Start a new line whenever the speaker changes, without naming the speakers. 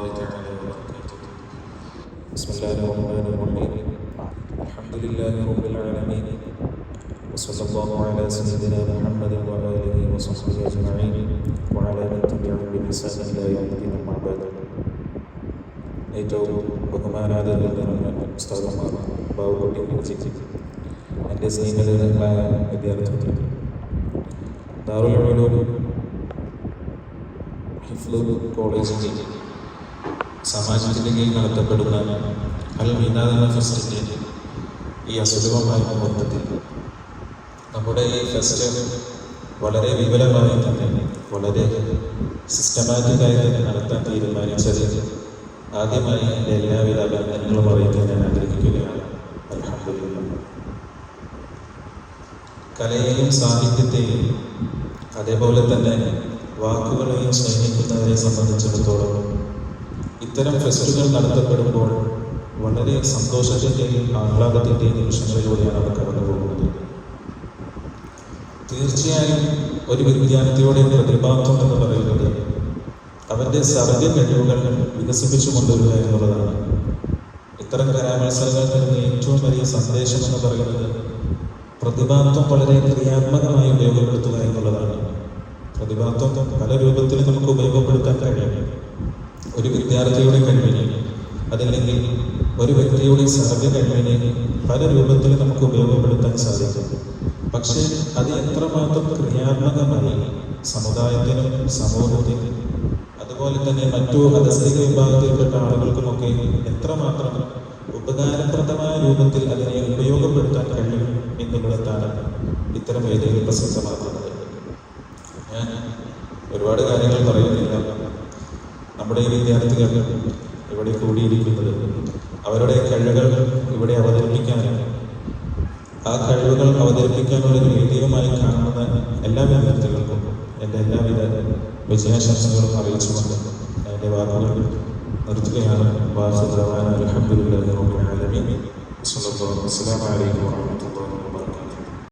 تعالى وبركاته. بسم الله الرحمن الرحيم. الحمد لله رب العالمين وصلى الله على سيدنا محمد وآله وصحبه أجمعين وعلى من تبعهم بإحسان إلى يوم الدين أما بعد. ഏറ്റവും ബഹുമാനാദരവിൽ നിറഞ്ഞ ഉസ്താദുമാർ, ബാവുകുട്ടി മുജി, എൻ്റെ സ്നേഹിതരായ വിദ്യാർത്ഥികൾ, ദാറുൽ ഉലൂം ഹിഫ്ള് കോളേജിൻ്റെ സമാജത്തിൻ്റെ കീഴിൽ നടത്തപ്പെടുന്ന അൽ മീനാദ് ഫെസ്റ്റിൻ്റെ ഈ അസുലഭമായ മുഹൂർത്തത്തിൽ നമ്മുടെ ഈ ഫെസ്റ്റ് വളരെ വിപുലമായി തന്നെ വളരെ സിസ്റ്റമാറ്റിക്കായി തന്നെ നടത്താൻ തീരുമാനിച്ചത് ആദ്യമായി എൻ്റെ എല്ലാവിധ അഭിനന്ദനങ്ങളും അറിയിക്കാൻ ഞാൻ ആഗ്രഹിക്കുകയാണ്. അൽഹംദുലില്ലാഹ്. കലയെയും സാഹിത്യത്തെയും അതേപോലെ തന്നെ വാക്കുകളെയും സ്നേഹിക്കുന്നവരെ സംബന്ധിച്ചിടത്തോളം ഇത്തരം ഫെസ്റ്റുകൾ നടത്തപ്പെടുമ്പോൾ വളരെ സന്തോഷത്തിൻ്റെയും ആഹ്ലാദത്തിൻ്റെയും നിമിഷങ്ങളിലൂടെയാണ് അവർ കടന്നു പോകുന്നത്. തീർച്ചയായും ഒരു വിദ്യാർത്ഥിയുടെ പ്രതിഭാത്വം എന്ന് പറയുന്നത് അവൻ്റെ സർവ്വ കഴിവുകൾ വികസിപ്പിച്ചു കൊണ്ടുവരിക എന്നുള്ളതാണ്. ഇത്തരം കലാമത്സരങ്ങൾക്ക് നിന്ന് ഏറ്റവും വലിയ സന്ദേശം എന്ന് പറയുന്നത് പ്രതിഭാത്വം വളരെ ക്രിയാത്മകമായി ഉപയോഗപ്പെടുത്തുക എന്നുള്ളതാണ്. പ്രതിഭാത്വം പല രൂപത്തിൽ നമുക്ക് ഉപയോഗപ്പെടുത്താൻ കഴിയും. ഒരു വിദ്യാർത്ഥിയുടെ കഴിവിനെ, അതല്ലെങ്കിൽ ഒരു വ്യക്തിയുടെ സർവ്വ കഴിവിനെ പല രൂപത്തിൽ നമുക്ക് ഉപയോഗപ്പെടുത്താൻ സാധിക്കും. പക്ഷേ അത് എത്രമാത്രം ക്രിയാത്മകമായി സമുദായത്തിനും സമൂഹത്തിനും അതുപോലെ തന്നെ മറ്റു അധസ്ഥിത വിഭാഗത്തിൽപ്പെട്ട ആളുകൾക്കുമൊക്കെ എത്രമാത്രം ഉപകാരപ്രദമായ രൂപത്തിൽ അതിനെ ഉപയോഗപ്പെടുത്താൻ കഴിയും എന്നുള്ളതാണ് ഇത്തരം വേദികൾ പ്രസക്തമാക്കുന്നത്. ഞാൻ ഒരുപാട് കാര്യങ്ങൾ പറയുന്നില്ല. നമ്മുടെ ഈ വിദ്യാർത്ഥികൾ ഇവിടെ കൂടിയിരിക്കുന്നത് അവരുടെ കഴിവുകൾ ഇവിടെ അവതരിപ്പിക്കാനാണ്. ആ കഴിവുകൾ അവതരിപ്പിക്കാനുള്ള ഒരു വേദിയുമായി കാണുന്ന എല്ലാ വിദ്യാർത്ഥികൾക്കും എൻ്റെ എല്ലാവിധ വിജയാശംസകളും അറിയിച്ചുകൊണ്ട് എൻ്റെ വാക്കുകൾ നിർത്തുകയാണ്. അൽഹംദുലില്ലാഹി റബ്ബിൽ ആലമീൻ. അസ്സലാമു അലൈക്കും വറഹ്മത്തുള്ളാഹി